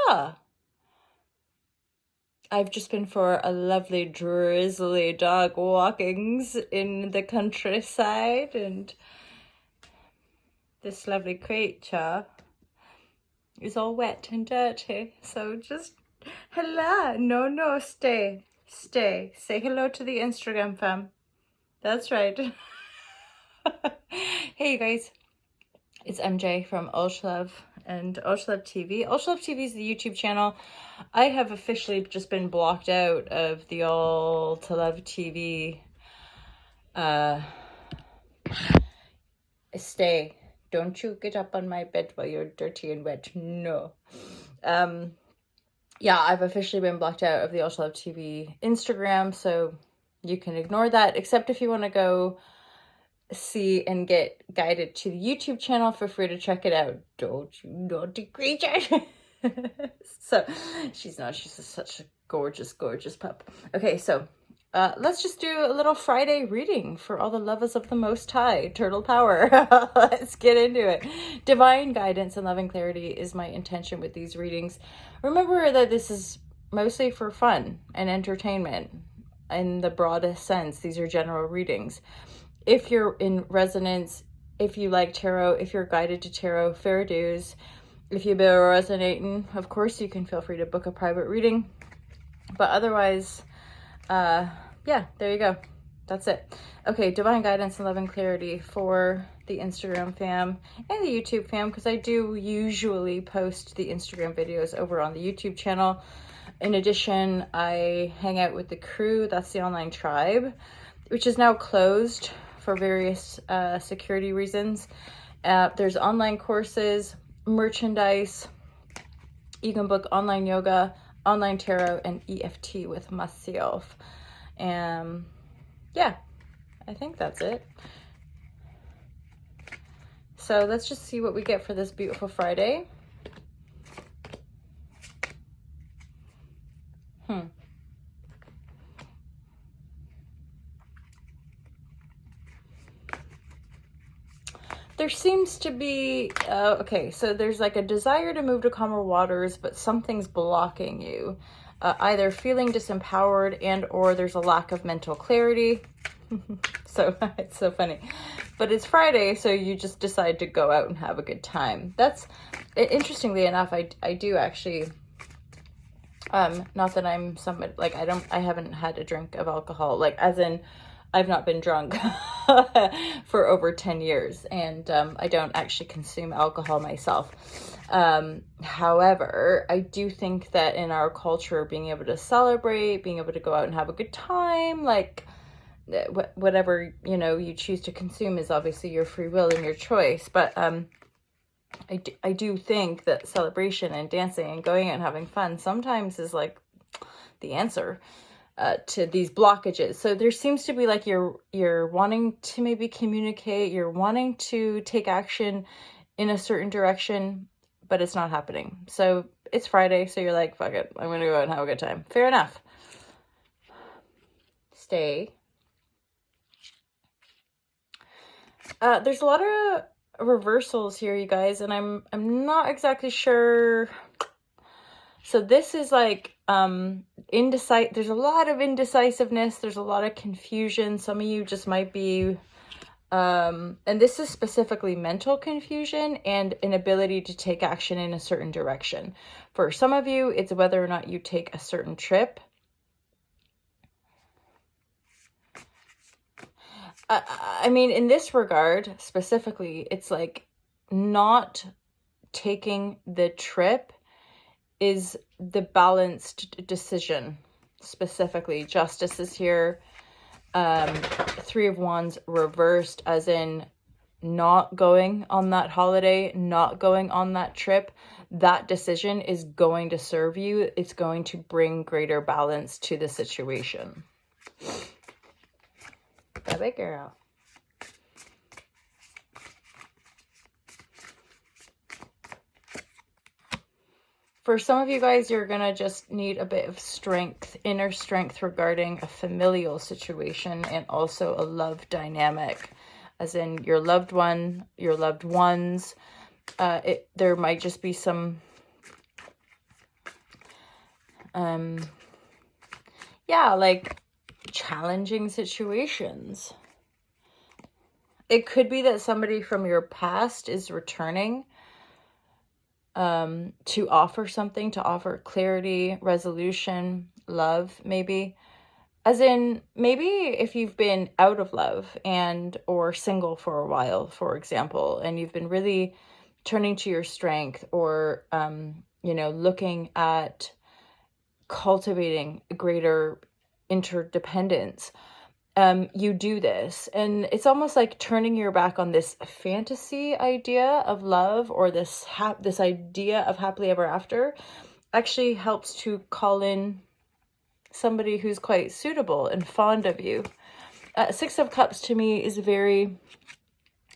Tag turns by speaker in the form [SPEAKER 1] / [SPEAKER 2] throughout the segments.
[SPEAKER 1] Yeah. I've just been for a lovely drizzly dog walkings in the countryside, and this lovely creature is all wet and dirty. So just hello. No, stay. Say hello to the Instagram fam. That's right. Hey you guys, it's MJ from Ultralove and Ultralove TV. Ultralove TV is the YouTube channel. I have officially just been blocked out of the Ultralove TV. Stay. Don't you get up on my bed while you're dirty and wet. No. Yeah, I've officially been blocked out of the Ultralove TV Instagram, so you can ignore that, except if you want to go see and get guided to the YouTube channel, feel free to check it out. Don't you naughty creature. So she's such a gorgeous pup. Okay, so let's just do a little Friday reading for all the lovers of the Most High, Turtle Power. Let's get into it. Divine guidance and loving clarity is my intention with these readings. Remember that this is mostly for fun and entertainment in the broadest sense. These are general readings. If you're in resonance, if you like tarot, if you're guided to tarot, fair dues. If you've been resonating, of course, you can feel free to book a private reading. But otherwise, yeah, there you go. That's it. Okay, divine guidance and love and clarity for the Instagram fam and the YouTube fam, because I do usually post the Instagram videos over on the YouTube channel. In addition, I hang out with the crew. That's the online tribe, which is now closed for various security reasons. There's online courses, merchandise. You can book online yoga, online tarot, and EFT with myself. Yeah, I think that's it. So let's just see what we get for this beautiful Friday. There seems to be, okay, so there's like a desire to move to calmer waters, but something's blocking you. Either feeling disempowered and or there's a lack of mental clarity. So it's so funny. But it's Friday, so you just decide to go out and have a good time. That's, interestingly enough, I do actually, not that I'm somebody, like I haven't had a drink of alcohol, like as in, I've not been drunk for over 10 years, and I don't actually consume alcohol myself. However, I do think that in our culture, being able to celebrate, being able to go out and have a good time, like whatever, you know, you choose to consume is obviously your free will and your choice. But I do think that celebration and dancing and going out and having fun sometimes is like the answer to these blockages. So there seems to be like you're wanting to maybe communicate, you're wanting to take action in a certain direction, but it's not happening. So it's Friday, so you're like, fuck it, I'm gonna go out and have a good time. Fair enough. Stay. There's a lot of reversals here, you guys, and I'm not exactly sure. So this is like there's a lot of indecisiveness, there's a lot of confusion. Some of you just might be and this is specifically mental confusion and inability to take action in a certain direction. For some of you, it's whether or not you take a certain trip. I mean, in this regard, specifically, it's like not taking the trip is the balanced decision. Specifically, justice is here. 3 of Wands reversed, as in not going on that holiday, not going on that trip. That decision is going to serve you. It's going to bring greater balance to the situation. Baby girl. For some of you guys, you're going to just need a bit of strength, inner strength regarding a familial situation and also a love dynamic, as in your loved one, your loved ones. There might just be some Yeah, like challenging situations. It could be that somebody from your past is returning to offer something, to offer clarity, resolution, love, maybe. As in, maybe if you've been out of love and or single for a while, for example, and you've been really turning to your strength or, looking at cultivating greater interdependence, you do this. And it's almost like turning your back on this fantasy idea of love or this idea of happily ever after actually helps to call in somebody who's quite suitable and fond of you. Six of Cups to me is very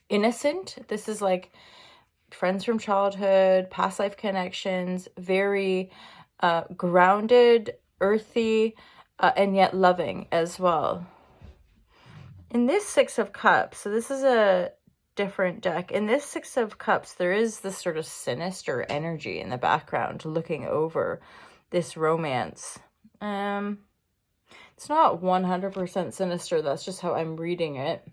[SPEAKER 1] innocent. This is like friends from childhood, past life connections, very grounded, earthy, and yet loving as well. In this Six of Cups, so this is a different deck. In this Six of Cups, there is this sort of sinister energy in the background looking over this romance. It's not 100% sinister. That's just how I'm reading it.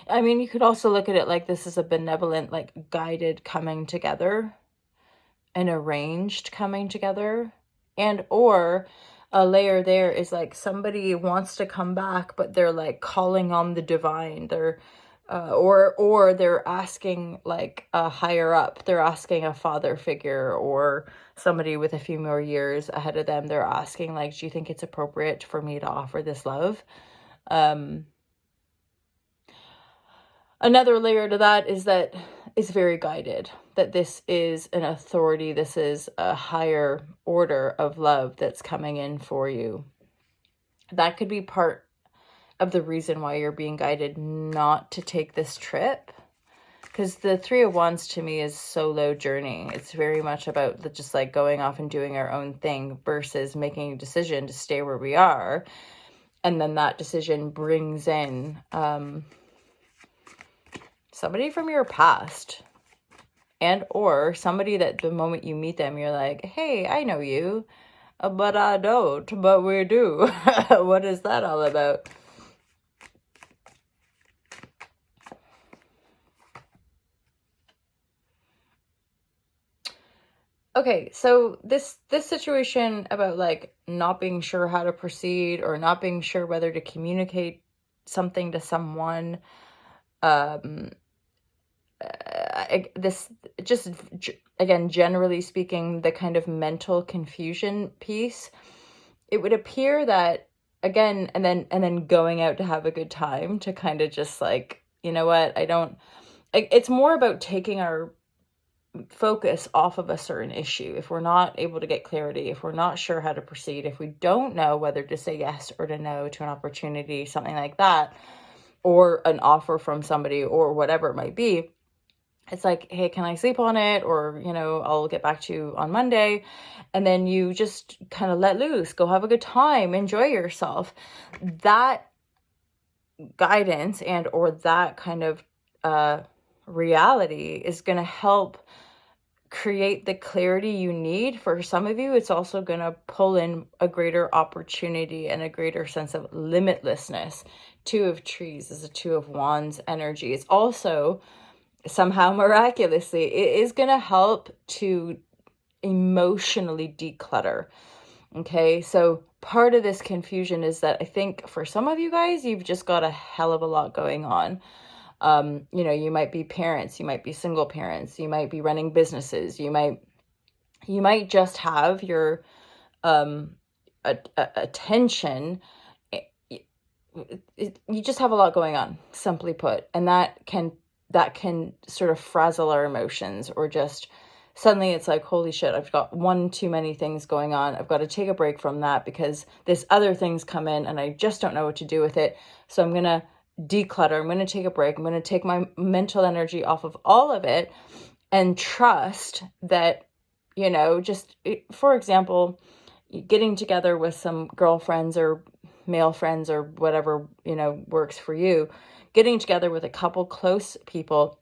[SPEAKER 1] I mean, you could also look at it like this is a benevolent, like guided coming together, an arranged coming together, and or a layer there is like somebody wants to come back, but they're like calling on the divine. They're or they're asking like a higher up. They're asking a father figure or somebody with a few more years ahead of them. They're asking like, do you think it's appropriate for me to offer this love? Another layer to that is that it's very guided, that this is an authority, this is a higher order of love that's coming in for you. That could be part of the reason why you're being guided not to take this trip. Because the Three of Wands to me is solo journey. It's very much about just like going off and doing our own thing versus making a decision to stay where we are. And then that decision brings in somebody from your past and or somebody that the moment you meet them, you're like, hey, I know you, but I don't, but we do. What is that all about? Okay, so this situation about like not being sure how to proceed or not being sure whether to communicate something to someone, this just again, generally speaking, the kind of mental confusion piece, it would appear that again, and then going out to have a good time to kind of just like, you know what, it's more about taking our focus off of a certain issue. If we're not able to get clarity, if we're not sure how to proceed, if we don't know whether to say yes or to no to an opportunity, something like that, or an offer from somebody or whatever it might be, it's like, hey, can I sleep on it? Or, I'll get back to you on Monday. And then you just kind of let loose, go have a good time, enjoy yourself. That guidance and or that kind of reality is going to help create the clarity you need. For some of you, it's also going to pull in a greater opportunity and a greater sense of limitlessness. Two of Trees is a Two of Wands energy. It's also somehow miraculously, it is going to help to emotionally declutter. Okay, so part of this confusion is that I think for some of you guys, you've just got a hell of a lot going on. You might be parents, you might be single parents, you might be running businesses, you might just have your attention. You just have a lot going on, simply put, and that can sort of frazzle our emotions, or just suddenly it's like, holy shit, I've got one too many things going on. I've got to take a break from that because this other thing's come in and I just don't know what to do with it. So I'm going to declutter. I'm going to take a break. I'm going to take my mental energy off of all of it and trust that, for example, getting together with some girlfriends or male friends or whatever, works for you, getting together with a couple close people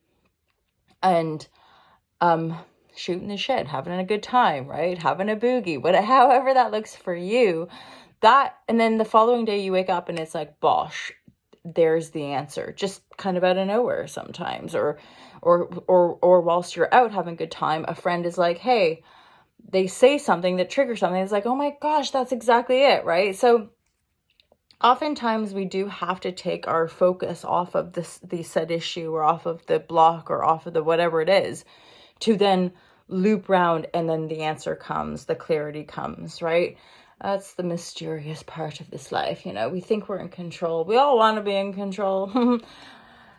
[SPEAKER 1] and shooting the shit, having a good time, right? Having a boogie, however that looks for you. That, and then the following day you wake up and it's like, bosh, there's the answer, just kind of out of nowhere sometimes. Or whilst you're out having a good time, a friend is like, hey, they say something that triggers something. It's like, oh my gosh, that's exactly it, right? So oftentimes we do have to take our focus off of the said issue, or off of the block, or off of the whatever it is, to then loop round, and then the answer comes, the clarity comes, right? That's the mysterious part of this life. We think we're in control. We all want to be in control,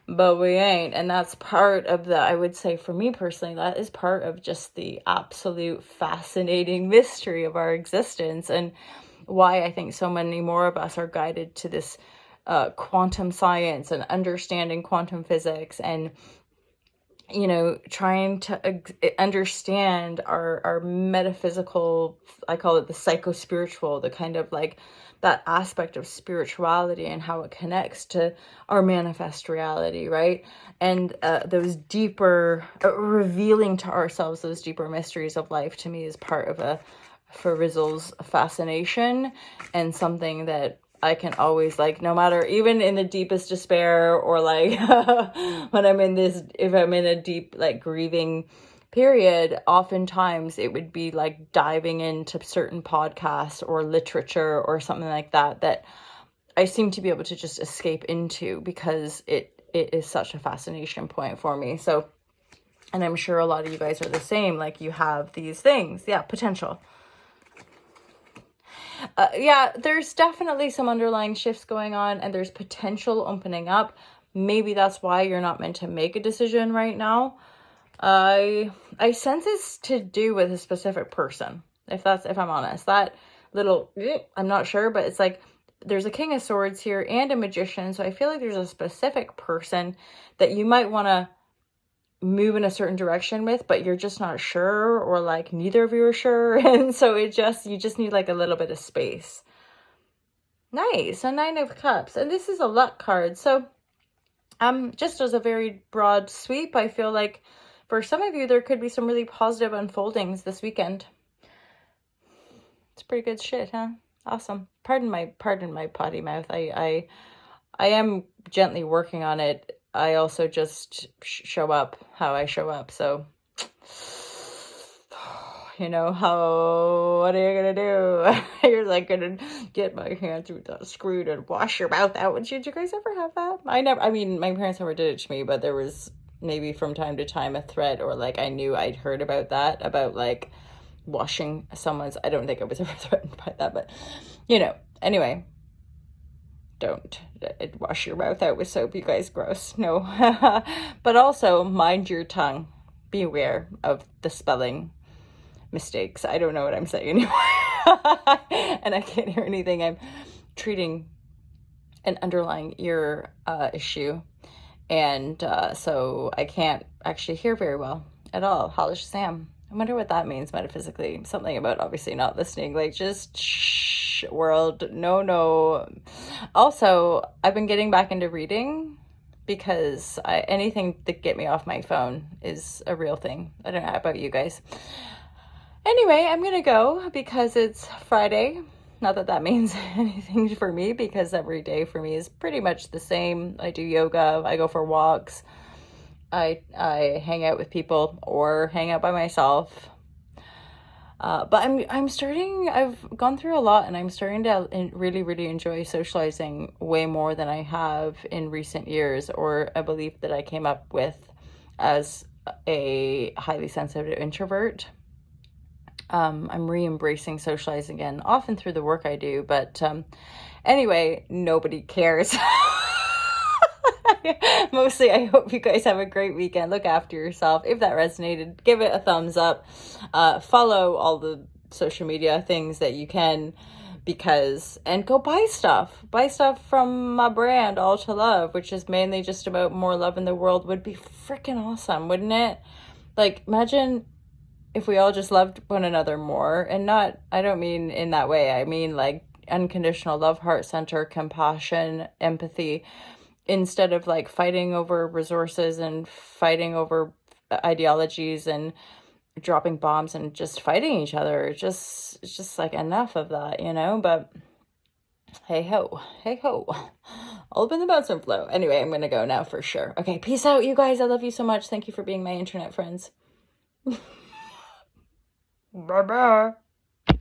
[SPEAKER 1] but we ain't. And that's part of I would say for me personally, that is part of just the absolute fascinating mystery of our existence, and why I think so many more of us are guided to this quantum science and understanding quantum physics, and trying to understand our metaphysical, I call it the psycho-spiritual, the kind of like that aspect of spirituality and how it connects to our manifest reality, right? And those deeper, revealing to ourselves those deeper mysteries of life, to me, is part of for Rizzle's fascination, and something that I can always, like, no matter, even in the deepest despair, or like when if I'm in a deep, like, grieving period, oftentimes it would be like diving into certain podcasts or literature or something like that I seem to be able to just escape into, because it is such a fascination point for me. So, and I'm sure a lot of you guys are the same, like, you have these things, potential. There's definitely some underlying shifts going on, and there's potential opening up. Maybe that's why you're not meant to make a decision right now. I sense it's to do with a specific person, if I'm honest. That little, I'm not sure, but it's like there's a King of Swords here and a Magician, so I feel like there's a specific person that you might want to move in a certain direction with, but you're just not sure, or like neither of you are sure, and so you just need like a little bit of space. Nice. A 9 of Cups, and this is a luck card. So just as a very broad sweep, I feel like for some of you there could be some really positive unfoldings this weekend. It's pretty good shit, huh? Awesome. Pardon my potty mouth. I am gently working on it. I also just show up how I show up. So, what are you going to do? You're like going to get my hand through the screw and wash your mouth out. Did you guys ever have that? My parents never did it to me, but there was maybe from time to time a threat, or like I knew I'd heard about that, about like washing someone's, I don't think I was ever threatened by that, but anyway. Don't wash your mouth out with soap, you guys. Gross. No. But also, mind your tongue. Beware of the spelling mistakes. I don't know what I'm saying anymore. And I can't hear anything. I'm treating an underlying ear issue. And so I can't actually hear very well at all. Halish Sam. I wonder what that means metaphysically. Something about obviously not listening. Like, just shh, world. No. Also, I've been getting back into reading, because anything to get me off my phone is a real thing. I don't know about you guys. Anyway, I'm going to go because it's Friday. Not that that means anything for me, because every day for me is pretty much the same. I do yoga. I go for walks. I hang out with people, or hang out by myself. But I've gone through a lot, and I'm starting to really, really enjoy socializing way more than I have in recent years, or a belief that I came up with as a highly sensitive introvert. I'm re-embracing socializing again, often through the work I do, but anyway, nobody cares. Mostly, I hope you guys have a great weekend. Look after yourself. If that resonated, give it a thumbs up. Follow all the social media things that you can, and go buy stuff. Buy stuff from my brand, All to Love, which is mainly just about more love in the world. Would be freaking awesome, wouldn't it? Like, imagine if we all just loved one another more, and I don't mean in that way. I mean like unconditional love, heart center, compassion, empathy, instead of like fighting over resources and fighting over ideologies and dropping bombs and just fighting each other. It's just like enough of that, you know? But hey ho, all up in the bounce and flow. Anyway, I'm gonna go now for sure. Okay, peace out, you guys. I love you so much. Thank you for being my internet friends. Bye bye.